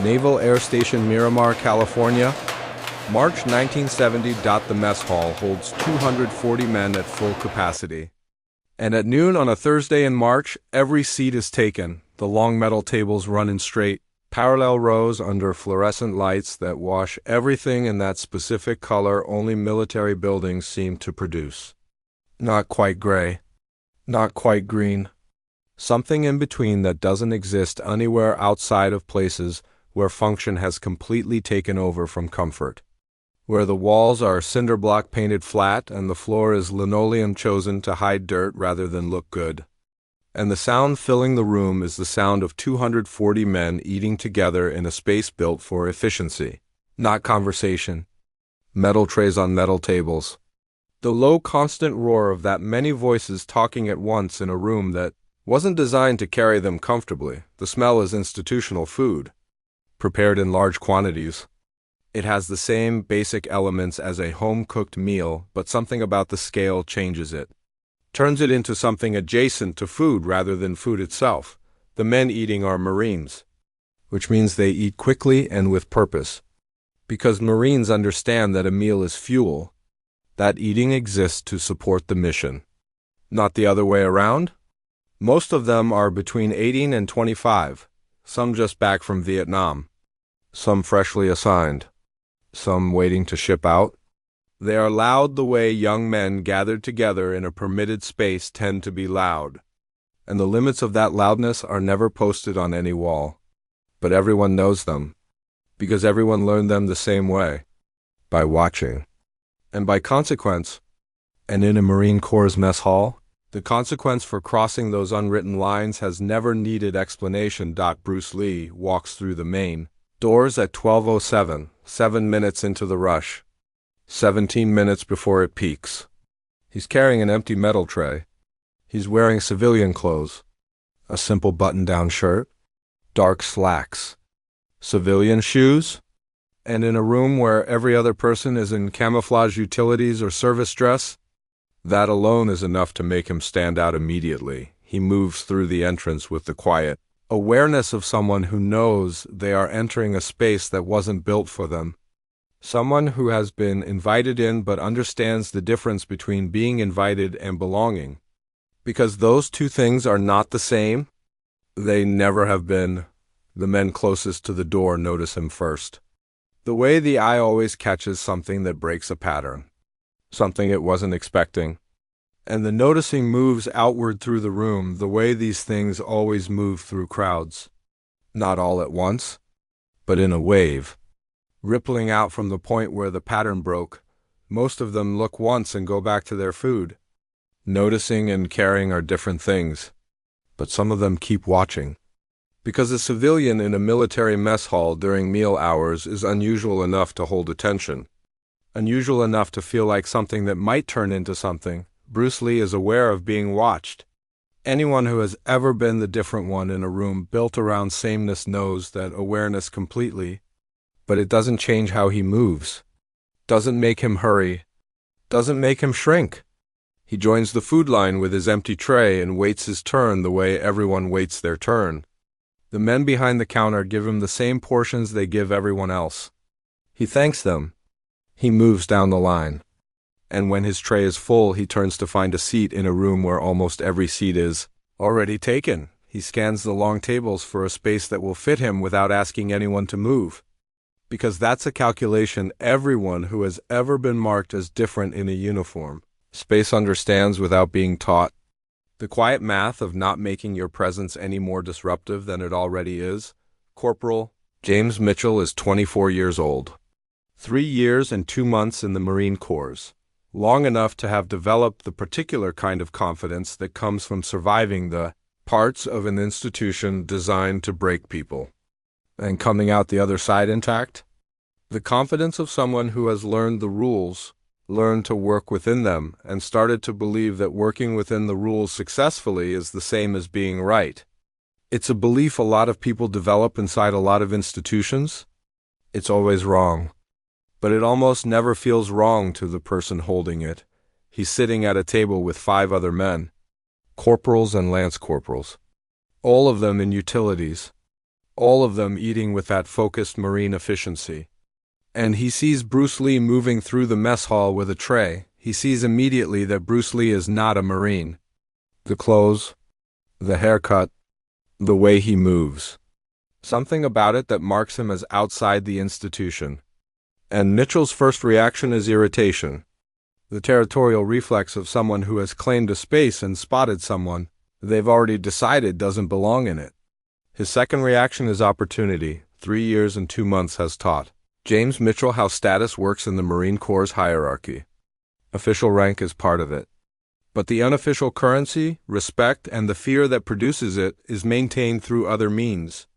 Naval Air Station Miramar, California. March 1970. The mess hall holds 240 men at full capacity. And at noon on a Thursday in March, every seat is taken. The long metal tables run in straight, parallel rows under fluorescent lights that wash everything in that specific color only military buildings seem to produce. Not quite gray. Not quite green. Something in between that doesn't exist anywhere outside of places where function has completely taken over from comfort. Where the walls are cinder block painted flat and the floor is linoleum chosen to hide dirt rather than look good. And the sound filling the room is the sound of 240 men eating together in a space built for efficiency, not conversation. Metal trays on metal tables. The low constant roar of that many voices talking at once in a room that wasn't designed to carry them comfortably. The smell is institutional food, prepared in large quantities. It has the same basic elements as a home-cooked meal, but something about the scale changes it. Turns it into something adjacent to food rather than food itself. The men eating are Marines, which means they eat quickly and with purpose. Because Marines understand that a meal is fuel, that eating exists to support the mission. Not the other way around? Most of them are between 18 and 25, some just back from Vietnam, some freshly assigned, some waiting to ship out. They are loud the way young men gathered together in a permitted space tend to be loud, and the limits of that loudness are never posted on any wall. But everyone knows them, because everyone learned them the same way, by watching. And by consequence, and in a Marine Corps mess hall, the consequence for crossing those unwritten lines has never needed explanation. Bruce Lee walks through the main doors at 12:07, 7 minutes into the rush, 17 minutes before it peaks. He's carrying an empty metal tray. He's wearing civilian clothes, a simple button-down shirt, dark slacks, civilian shoes, and in a room where every other person is in camouflage utilities or service dress. That alone is enough to make him stand out immediately. He moves through the entrance with the quiet awareness of someone who knows they are entering a space that wasn't built for them. Someone who has been invited in but understands the difference between being invited and belonging. Because those two things are not the same. They never have been. The men closest to the door notice him first. The way the eye always catches something that breaks a pattern. Something it wasn't expecting. And the noticing moves outward through the room the way these things always move through crowds. Not all at once, but in a wave. Rippling out from the point where the pattern broke. Most of them look once and go back to their food. Noticing and caring are different things, but some of them keep watching. Because a civilian in a military mess hall during meal hours is unusual enough to hold attention. Unusual enough to feel like something that might turn into something. Bruce Lee is aware of being watched. Anyone who has ever been the different one in a room built around sameness knows that awareness completely, but it doesn't change how he moves. Doesn't make him hurry. Doesn't make him shrink. He joins the food line with his empty tray and waits his turn the way everyone waits their turn. The men behind the counter give him the same portions they give everyone else. He thanks them. He moves down the line. And when his tray is full, he turns to find a seat in a room where almost every seat is already taken. He scans the long tables for a space that will fit him without asking anyone to move. Because that's a calculation everyone who has ever been marked as different in a uniform space understands without being taught. The quiet math of not making your presence any more disruptive than it already is. Corporal James Mitchell is 24 years old. 3 years and 2 months in the Marine Corps. Long enough to have developed the particular kind of confidence that comes from surviving the parts of an institution designed to break people, and coming out the other side intact. The confidence of someone who has learned the rules, learned to work within them, and started to believe that working within the rules successfully is the same as being right. It's a belief a lot of people develop inside a lot of institutions. It's always wrong. But it almost never feels wrong to the person holding it. He's sitting at a table with 5 other men, corporals and lance corporals, all of them in utilities, all of them eating with that focused Marine efficiency. And he sees Bruce Lee moving through the mess hall with a tray. He sees immediately that Bruce Lee is not a Marine. The clothes, the haircut, the way he moves. Something about it that marks him as outside the institution. And Mitchell's first reaction is irritation. The territorial reflex of someone who has claimed a space and spotted someone they've already decided doesn't belong in it. His second reaction is opportunity. 3 years and 2 months has taught James Mitchell how status works in the Marine Corps' hierarchy. Official rank is part of it. But the unofficial currency, respect, and the fear that produces it is maintained through other means.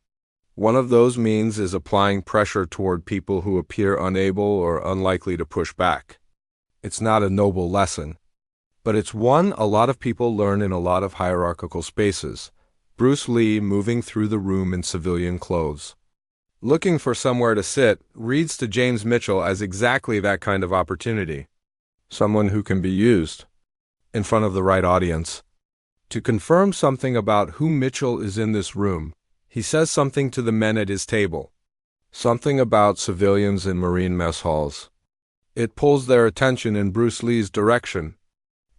One of those means is applying pressure toward people who appear unable or unlikely to push back. It's not a noble lesson, but it's one a lot of people learn in a lot of hierarchical spaces. Bruce Lee moving through the room in civilian clothes, looking for somewhere to sit, reads to James Mitchell as exactly that kind of opportunity. Someone who can be used, in front of the right audience. To confirm something about who Mitchell is in this room, he says something to the men at his table. Something about civilians in Marine mess halls. It pulls their attention in Bruce Lee's direction.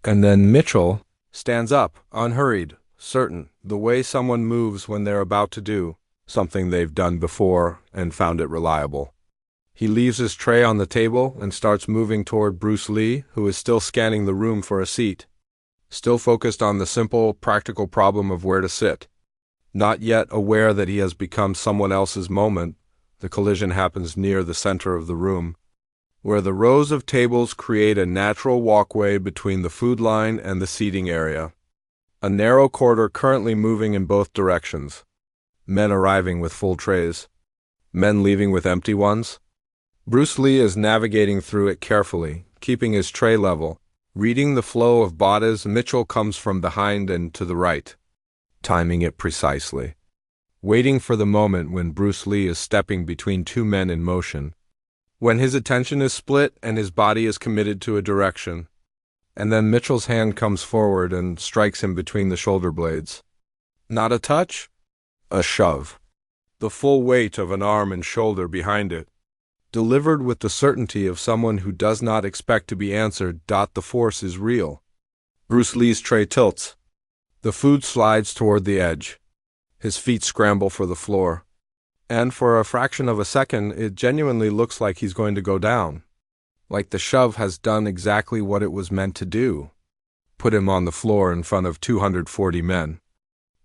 And then Mitchell stands up, unhurried, certain, the way someone moves when they're about to do something they've done before and found it reliable. He leaves his tray on the table and starts moving toward Bruce Lee, who is still scanning the room for a seat, still focused on the simple, practical problem of where to sit. Not yet aware that he has become someone else's moment, the collision happens near the center of the room, where the rows of tables create a natural walkway between the food line and the seating area. A narrow corridor currently moving in both directions. Men arriving with full trays. Men leaving with empty ones. Bruce Lee is navigating through it carefully, keeping his tray level, reading the flow of bodies. Mitchell comes from behind and to the right, timing it precisely, waiting for the moment when Bruce Lee is stepping between two men in motion, when his attention is split and his body is committed to a direction, and then Mitchell's hand comes forward and strikes him between the shoulder blades. Not a touch, a shove. The full weight of an arm and shoulder behind it, delivered with the certainty of someone who does not expect to be answered. The force is real. Bruce Lee's tray tilts. The food slides toward the edge. His feet scramble for the floor. And for a fraction of a second, it genuinely looks like he's going to go down. Like the shove has done exactly what it was meant to do. Put him on the floor in front of 240 men.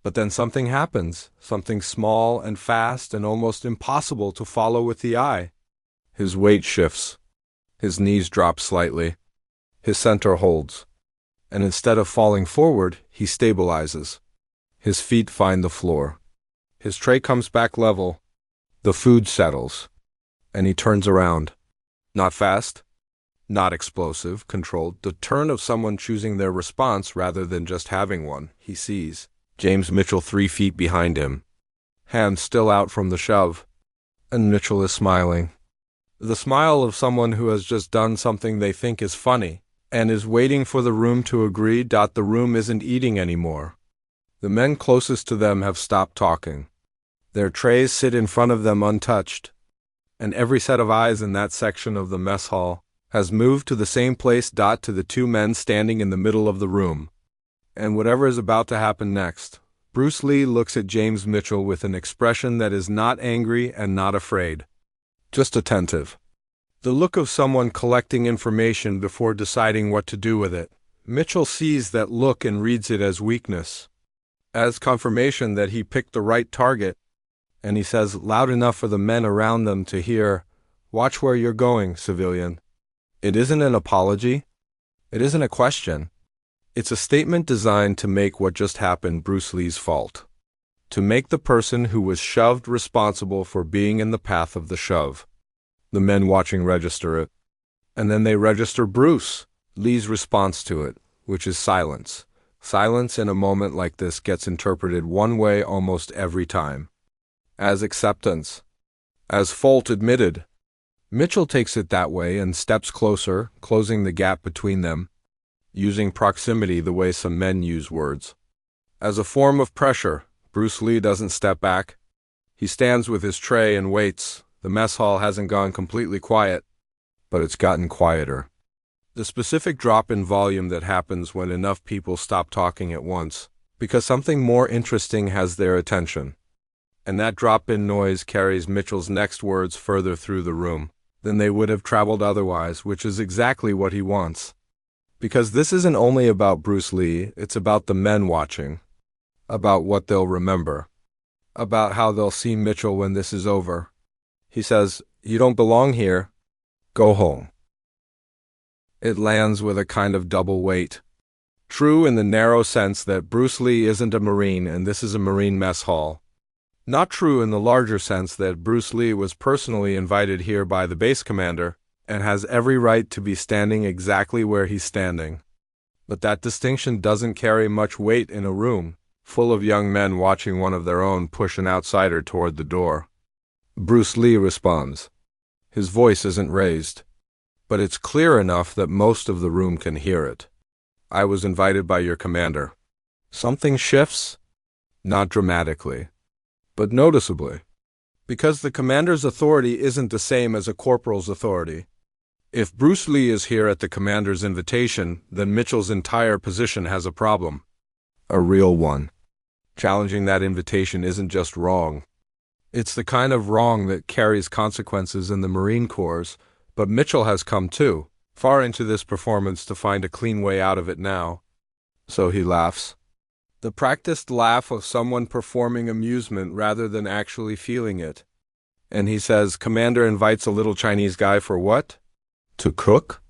But then something happens, something small and fast and almost impossible to follow with the eye. His weight shifts. His knees drop slightly. His center holds. And instead of falling forward, he stabilizes. His feet find the floor. His tray comes back level. The food settles. And he turns around. Not fast. Not explosive, controlled. The turn of someone choosing their response rather than just having one. He sees James Mitchell 3 feet behind him. Hands still out from the shove. And Mitchell is smiling. The smile of someone who has just done something they think is funny, and is waiting for the room to agree. The room isn't eating anymore. The men closest to them have stopped talking. Their trays sit in front of them untouched, and every set of eyes in that section of the mess hall has moved to the same place. To the two men standing in the middle of the room. And whatever is about to happen next, Bruce Lee looks at James Mitchell with an expression that is not angry and not afraid. Just attentive. The look of someone collecting information before deciding what to do with it. Mitchell sees that look and reads it as weakness, as confirmation that he picked the right target, and he says loud enough for the men around them to hear, "Watch where you're going, civilian." It isn't an apology. It isn't a question. It's a statement designed to make what just happened Bruce Lee's fault. To make the person who was shoved responsible for being in the path of the shove. The men watching register it. And then they register Bruce Lee's response to it, which is silence. Silence in a moment like this gets interpreted one way almost every time. As acceptance. As fault admitted. Mitchell takes it that way and steps closer, closing the gap between them, using proximity the way some men use words. As a form of pressure. Bruce Lee doesn't step back. He stands with his tray and waits. The mess hall hasn't gone completely quiet, but it's gotten quieter. The specific drop in volume that happens when enough people stop talking at once, because something more interesting has their attention. And that drop in noise carries Mitchell's next words further through the room than they would have traveled otherwise, which is exactly what he wants. Because this isn't only about Bruce Lee, it's about the men watching, about what they'll remember, about how they'll see Mitchell when this is over. He says, "You don't belong here. Go home." It lands with a kind of double weight. True in the narrow sense that Bruce Lee isn't a Marine and this is a Marine mess hall. Not true in the larger sense that Bruce Lee was personally invited here by the base commander and has every right to be standing exactly where he's standing. But that distinction doesn't carry much weight in a room full of young men watching one of their own push an outsider toward the door. Bruce Lee responds. His voice isn't raised, but it's clear enough that most of the room can hear it. "I was invited by your commander." Something shifts, not dramatically, but noticeably, because the commander's authority isn't the same as a corporal's authority. If Bruce Lee is here at the commander's invitation, then Mitchell's entire position has a problem. A real one. Challenging that invitation isn't just wrong. It's the kind of wrong that carries consequences in the Marine Corps, but Mitchell has come too, far into this performance to find a clean way out of it now. So he laughs. The practiced laugh of someone performing amusement rather than actually feeling it. And he says, "Commander invites a little Chinese guy for what? To cook?"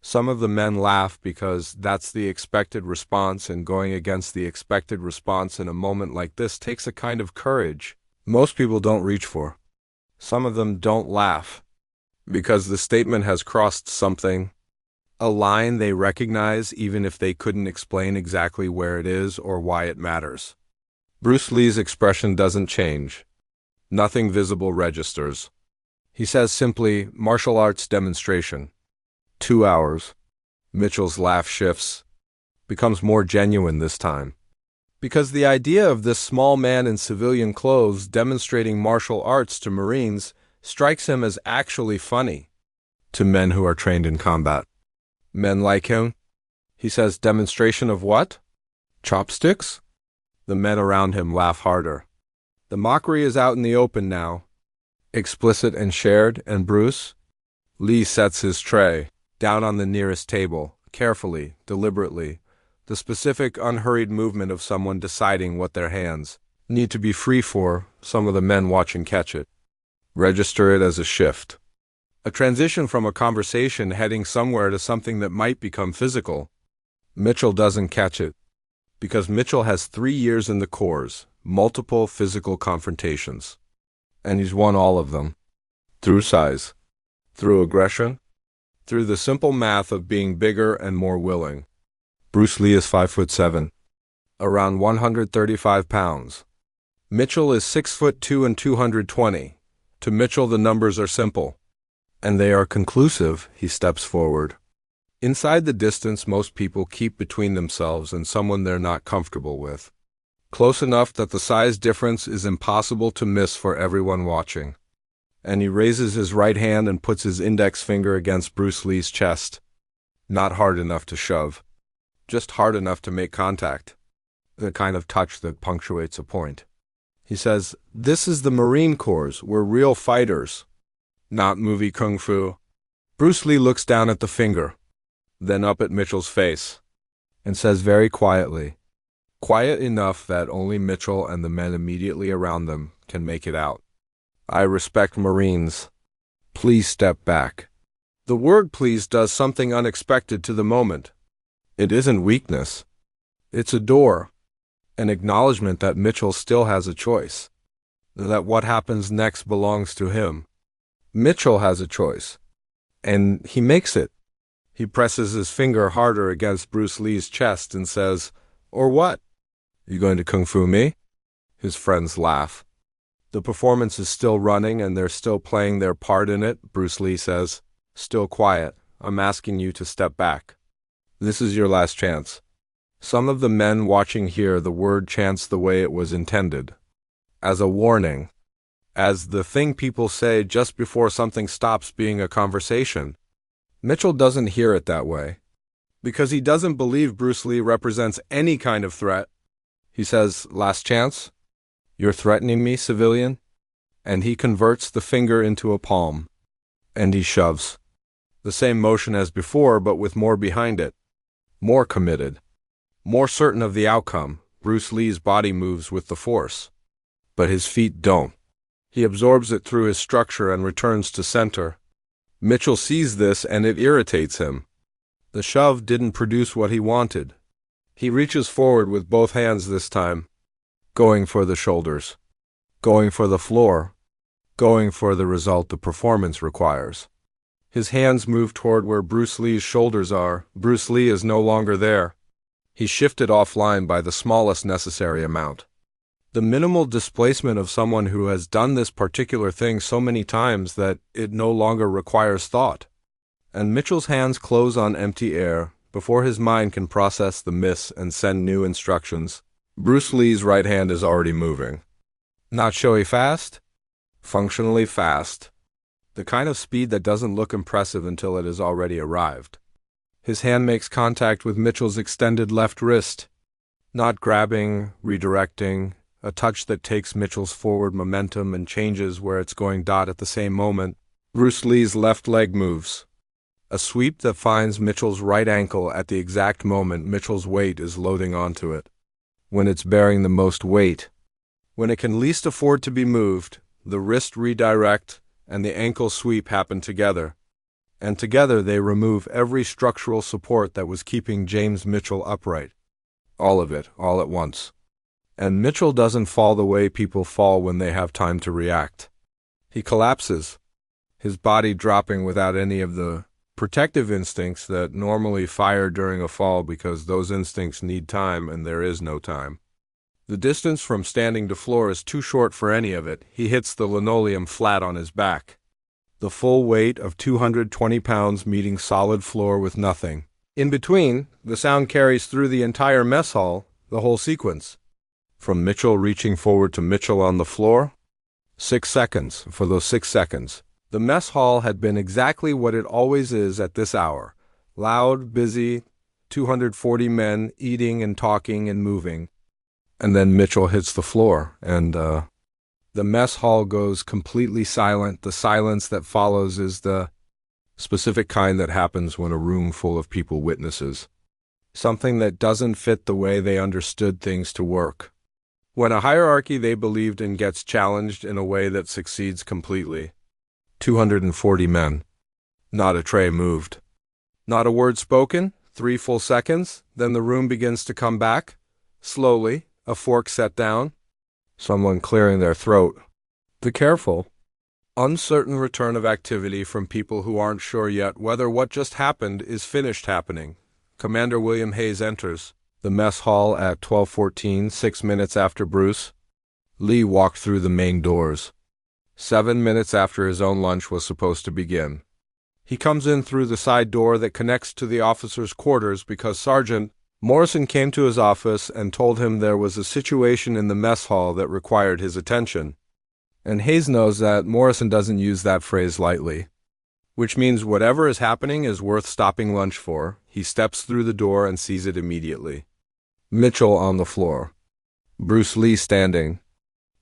Some of the men laugh because that's the expected response, and going against the expected response in a moment like this takes a kind of courage most people don't reach for. Some of them don't laugh because the statement has crossed something, a line they recognize even if they couldn't explain exactly where it is or why it matters. Bruce Lee's expression doesn't change. Nothing visible registers. He says simply, "Martial arts demonstration." 2 hours. Mitchell's laugh shifts, becomes more genuine this time. Because the idea of this small man in civilian clothes demonstrating martial arts to Marines strikes him as actually funny to men who are trained in combat. Men like him? He says, "Demonstration of what? Chopsticks?" The men around him laugh harder. The mockery is out in the open now, explicit and shared, and Bruce Lee sets his tray down on the nearest table, carefully, deliberately, the specific, unhurried movement of someone deciding what their hands need to be free for. Some of the men watching catch it. Register it as a shift. A transition from a conversation heading somewhere to something that might become physical. Mitchell doesn't catch it, because Mitchell has 3 years in the Corps, multiple physical confrontations. And he's won all of them. Through size. Through aggression. Through the simple math of being bigger and more willing. Bruce Lee is 5'7", around 135 pounds. Mitchell is 6'2" and 220. To Mitchell the numbers are simple. And they are conclusive. He steps forward. Inside the distance most people keep between themselves and someone they're not comfortable with. Close enough that the size difference is impossible to miss for everyone watching. And he raises his right hand and puts his index finger against Bruce Lee's chest. Not hard enough to shove. Just hard enough to make contact. The kind of touch that punctuates a point. He says, "This is the Marine Corps. We're real fighters. Not movie kung fu." Bruce Lee looks down at the finger, then up at Mitchell's face, and says very quietly, quiet enough that only Mitchell and the men immediately around them can make it out, "I respect Marines. Please step back." The word "please" does something unexpected to the moment. It isn't weakness. It's a door, an acknowledgement that Mitchell still has a choice, that what happens next belongs to him. Mitchell has a choice, and he makes it. He presses his finger harder against Bruce Lee's chest and says, "Or what? You going to kung fu me?" His friends laugh. The performance is still running and they're still playing their part in it. Bruce Lee says, "Still quiet. I'm asking you to step back. This is your last chance." Some of the men watching hear the word chance the way it was intended, as a warning, as the thing people say just before something stops being a conversation. Mitchell doesn't hear it that way, because he doesn't believe Bruce Lee represents any kind of threat. He says, "Last chance? You're threatening me, civilian?" And he converts the finger into a palm, and he shoves. The same motion as before, but with more behind it. More committed. More certain of the outcome. Bruce Lee's body moves with the force, but his feet don't. He absorbs it through his structure and returns to center. Mitchell sees this and it irritates him. The shove didn't produce what he wanted. He reaches forward with both hands this time, going for the shoulders, going for the floor, going for the result the performance requires. His hands move toward where Bruce Lee's shoulders are. Bruce Lee is no longer there. He's shifted offline by the smallest necessary amount. The minimal displacement of someone who has done this particular thing so many times that it no longer requires thought. And Mitchell's hands close on empty air before his mind can process the miss and send new instructions. Bruce Lee's right hand is already moving. Not showy fast, functionally fast. The kind of speed that doesn't look impressive until it has already arrived. His hand makes contact with Mitchell's extended left wrist. Not grabbing, redirecting, a touch that takes Mitchell's forward momentum and changes where it's going. At the same moment, Bruce Lee's left leg moves. A sweep that finds Mitchell's right ankle at the exact moment Mitchell's weight is loading onto it. When it's bearing the most weight. When it can least afford to be moved, the wrist redirect and the ankle sweep happen together. And together they remove every structural support that was keeping James Mitchell upright. All of it, all at once. And Mitchell doesn't fall the way people fall when they have time to react. He collapses, his body dropping without any of the protective instincts that normally fire during a fall because those instincts need time and there is no time. The distance from standing to floor is too short for any of it. He hits the linoleum flat on his back. The full weight of 220 pounds meeting solid floor with nothing. In between, the sound carries through the entire mess hall, the whole sequence. From Mitchell reaching forward to Mitchell on the floor. 6 seconds. For those 6 seconds, the mess hall had been exactly what it always is at this hour. Loud, busy, 240 men eating and talking and moving. And then Mitchell hits the floor, and the mess hall goes completely silent. The silence that follows is the specific kind that happens when a room full of people witnesses something that doesn't fit the way they understood things to work. When a hierarchy they believed in gets challenged in a way that succeeds completely. 240 men. Not a tray moved. Not a word spoken. 3 full seconds. Then the room begins to come back. Slowly, a fork set down. Someone clearing their throat. The careful, uncertain return of activity from people who aren't sure yet whether what just happened is finished happening. Commander William Hayes enters the mess hall at 12:14, 6 minutes after Bruce Lee walked through the main doors. 7 minutes after his own lunch was supposed to begin. He comes in through the side door that connects to the officers' quarters because Sergeant Morrison came to his office and told him there was a situation in the mess hall that required his attention. And Hayes knows that Morrison doesn't use that phrase lightly, which means whatever is happening is worth stopping lunch for. He steps through the door and sees it immediately. Mitchell on the floor. Bruce Lee standing.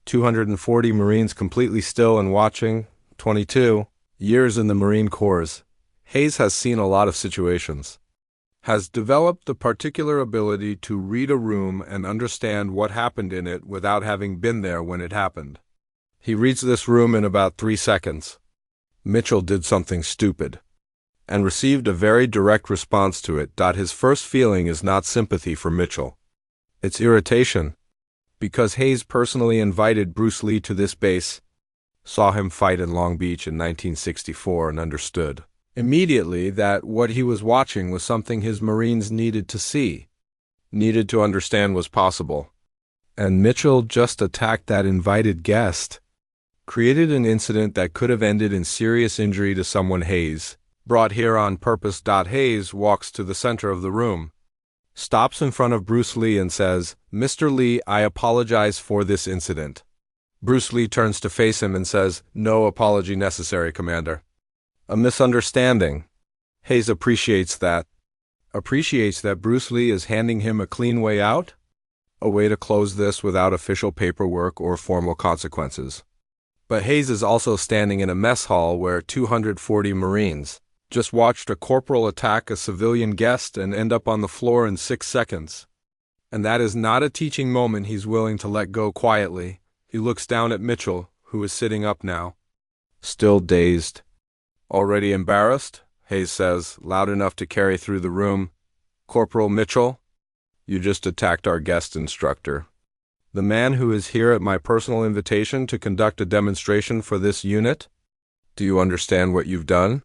240 Marines completely still and watching. 22 years in the Marine Corps. Hayes has seen a lot of situations. Has developed the particular ability to read a room and understand what happened in it without having been there when it happened. He reads this room in about 3 seconds. Mitchell did something stupid, and received a very direct response to it. His first feeling is not sympathy for Mitchell. It's irritation, because Hayes personally invited Bruce Lee to this base, saw him fight in Long Beach in 1964 and understood immediately that what he was watching was something his Marines needed to see, needed to understand was possible. And Mitchell just attacked that invited guest, created an incident that could have ended in serious injury to someone Hayes brought here on purpose. Hayes walks to the center of the room, stops in front of Bruce Lee and says, "Mr. Lee, I apologize for this incident." Bruce Lee turns to face him and says, "No apology necessary, Commander." A misunderstanding. Hayes appreciates that. Appreciates that Bruce Lee is handing him a clean way out? A way to close this without official paperwork or formal consequences. But Hayes is also standing in a mess hall where 240 Marines just watched a corporal attack a civilian guest and end up on the floor in 6 seconds. And that is not a teaching moment he's willing to let go quietly. He looks down at Mitchell, who is sitting up now, still dazed. "Already embarrassed?" Hayes says, loud enough to carry through the room. "Corporal Mitchell, you just attacked our guest instructor. The man who is here at my personal invitation to conduct a demonstration for this unit. Do you understand what you've done?"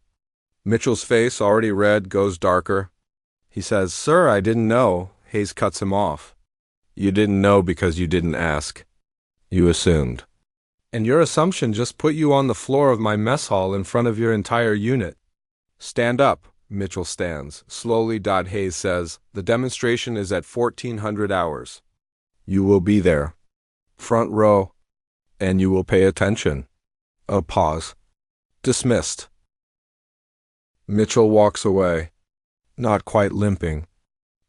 Mitchell's face, already red, goes darker. He says, "Sir, I didn't know." Hayes cuts him off. "You didn't know because you didn't ask. You assumed. And your assumption just put you on the floor of my mess hall in front of your entire unit." "Stand up." Mitchell stands. Slowly, Hayes says, "The demonstration is at 1400 hours. You will be there. Front row. And you will pay attention." A pause. "Dismissed." Mitchell walks away, not quite limping,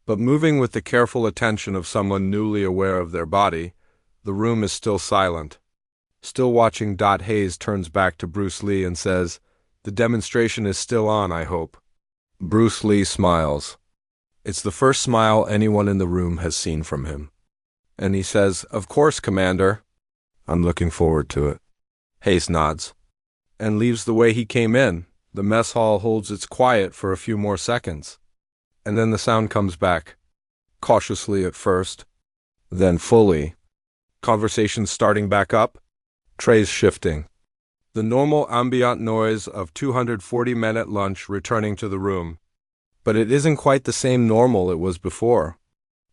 but moving with the careful attention of someone newly aware of their body. The room is still silent. Still watching. Hayes turns back to Bruce Lee and says, "The demonstration is still on, I hope." Bruce Lee smiles. It's the first smile anyone in the room has seen from him. And he says, "Of course, Commander. I'm looking forward to it." Hayes nods and leaves the way he came in. The mess hall holds its quiet for a few more seconds. And then the sound comes back, cautiously at first, then fully. Conversation starting back up, trays shifting. The normal ambient noise of 240 men at lunch returning to the room. But it isn't quite the same normal it was before.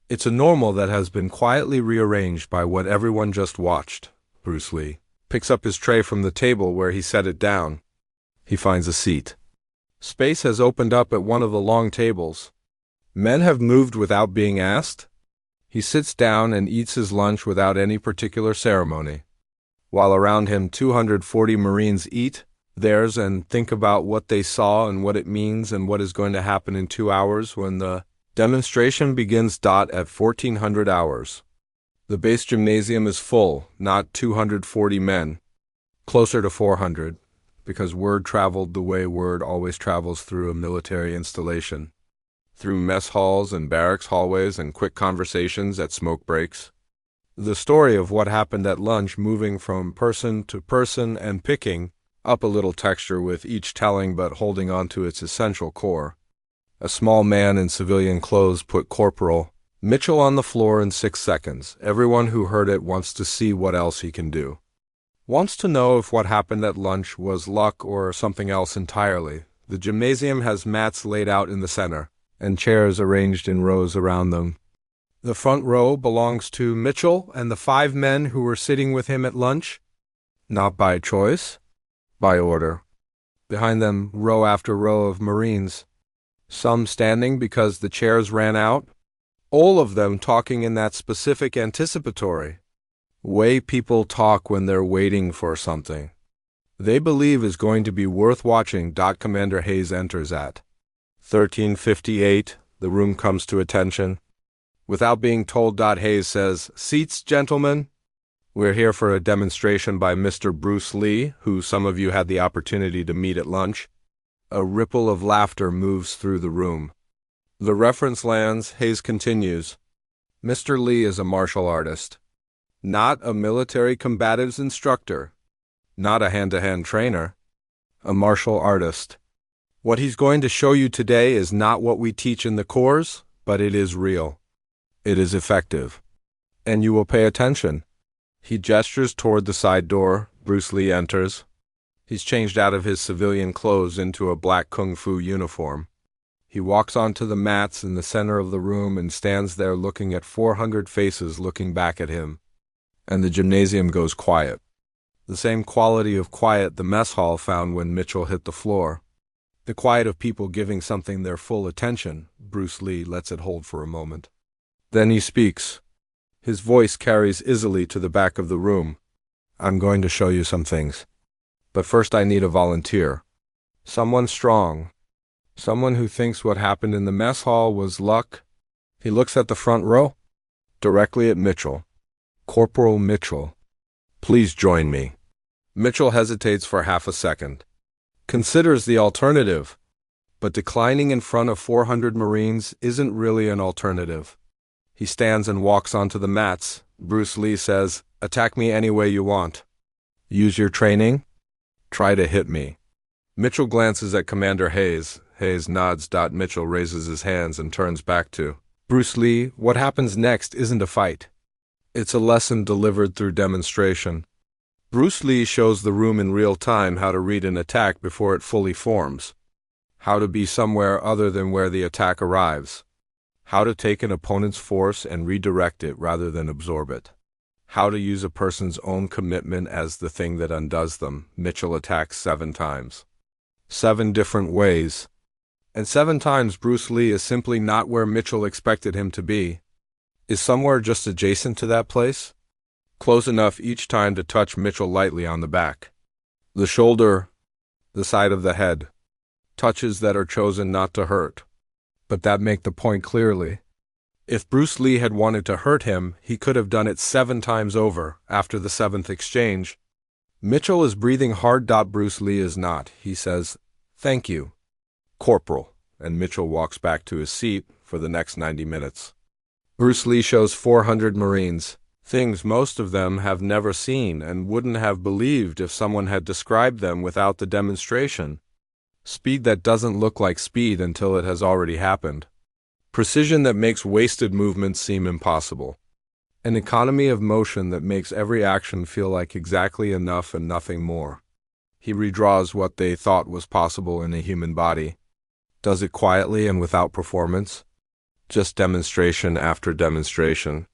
It's a normal that has been quietly rearranged by what everyone just watched. Bruce Lee picks up his tray from the table where he set it down. He finds a seat. Space has opened up at one of the long tables. Men have moved without being asked. He sits down and eats his lunch without any particular ceremony. While around him 240 Marines eat theirs and think about what they saw and what it means and what is going to happen in 2 hours when the demonstration begins. At 1400 hours. The base gymnasium is full, not 240 men. Closer to 400, because word traveled the way word always travels through a military installation. Through mess halls and barracks hallways and quick conversations at smoke breaks. The story of what happened at lunch, moving from person to person and picking up a little texture with each telling but holding on to its essential core. A small man in civilian clothes put Corporal Mitchell on the floor in 6 seconds. Everyone who heard it wants to see what else he can do. Wants to know if what happened at lunch was luck or something else entirely. The gymnasium has mats laid out in the center, and chairs arranged in rows around them. The front row belongs to Mitchell and the 5 men who were sitting with him at lunch. Not by choice, by order. Behind them, row after row of Marines. Some standing because the chairs ran out. All of them talking in that specific anticipatory way people talk when they're waiting for something they believe is going to be worth watching. Commander Hayes enters at 13:58. The room comes to attention. Without being told, Hayes says, "Seats, gentlemen. We're here for a demonstration by Mr. Bruce Lee, who some of you had the opportunity to meet at lunch." A ripple of laughter moves through the room. The reference lands. Hayes continues. "Mr. Lee is a martial artist. Not a military combatives instructor. Not a hand-to-hand trainer. A martial artist. What he's going to show you today is not what we teach in the corps, but it is real. It is effective. And you will pay attention." He gestures toward the side door. Bruce Lee enters. He's changed out of his civilian clothes into a black kung fu uniform. He walks onto the mats in the center of the room and stands there looking at 400 faces looking back at him. And the gymnasium goes quiet. The same quality of quiet the mess hall found when Mitchell hit the floor. The quiet of people giving something their full attention. Bruce Lee lets it hold for a moment. Then he speaks. His voice carries easily to the back of the room. I'm going to show you some things. But first I need a volunteer. Someone strong. Someone who thinks what happened in the mess hall was luck. He looks at the front row, directly at Mitchell. Corporal Mitchell. Please join me. Mitchell hesitates for half a second. Considers the alternative. But declining in front of 400 Marines isn't really an alternative. He stands and walks onto the mats. Bruce Lee says, "Attack me any way you want. Use your training? Try to hit me." Mitchell glances at Commander Hayes. Hayes nods. Mitchell raises his hands and turns back to Bruce Lee. What happens next isn't a fight. It's a lesson delivered through demonstration. Bruce Lee shows the room in real time how to read an attack before it fully forms, how to be somewhere other than where the attack arrives, how to take an opponent's force and redirect it rather than absorb it, how to use a person's own commitment as the thing that undoes them. Mitchell attacks 7 times. 7 different ways. And 7 times Bruce Lee is simply not where Mitchell expected him to be. Is somewhere just adjacent to that place, close enough each time to touch Mitchell lightly on the back, the shoulder, the side of the head. Touches that are chosen not to hurt, but that make the point clearly. If Bruce Lee had wanted to hurt him, he could have done it 7 times over after the 7th exchange. Mitchell is breathing hard. Bruce Lee is not. He says, "Thank you, Corporal," and Mitchell walks back to his seat for the next 90 minutes. Bruce Lee shows 400 Marines things most of them have never seen and wouldn't have believed if someone had described them without the demonstration. Speed that doesn't look like speed until it has already happened. Precision that makes wasted movements seem impossible. An economy of motion that makes every action feel like exactly enough and nothing more. He redraws what they thought was possible in a human body. Does it quietly and without performance. Just demonstration after demonstration.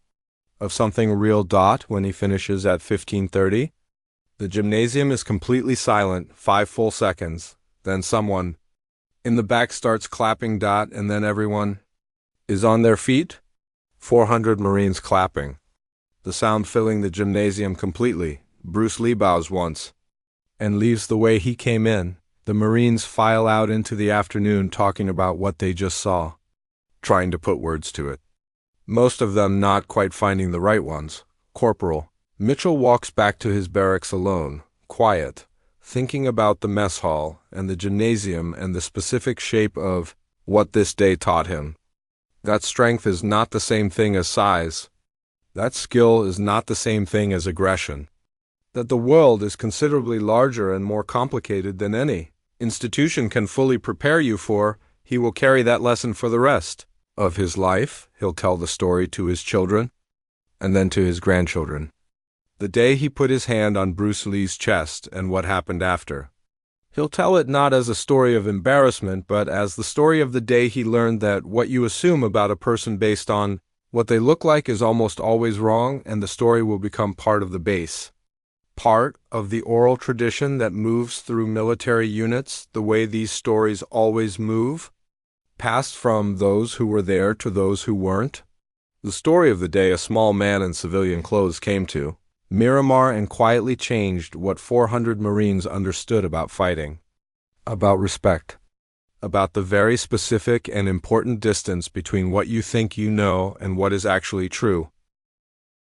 Of something real. When he finishes at 15:30, the gymnasium is completely silent, 5 full seconds. Then someone in the back starts clapping. And then everyone is on their feet. 400 Marines clapping. The sound filling the gymnasium completely. Bruce Lee bows once and leaves the way he came in. The Marines file out into the afternoon talking about what they just saw, trying to put words to it. Most of them not quite finding the right ones. Corporal Mitchell walks back to his barracks alone, quiet, thinking about the mess hall and the gymnasium and the specific shape of what this day taught him. That strength is not the same thing as size. That skill is not the same thing as aggression. That the world is considerably larger and more complicated than any institution can fully prepare you for. He will carry that lesson for the rest of his life. He'll tell the story to his children and then to his grandchildren. The day he put his hand on Bruce Lee's chest and what happened after. He'll tell it not as a story of embarrassment, but as the story of the day he learned that what you assume about a person based on what they look like is almost always wrong, and the story will become part of the base. Part of the oral tradition that moves through military units the way these stories always move, passed from those who were there to those who weren't. The story of the day a small man in civilian clothes came to Miramar and quietly changed what 400 Marines understood about fighting, about respect, about the very specific and important distance between what you think you know and what is actually true.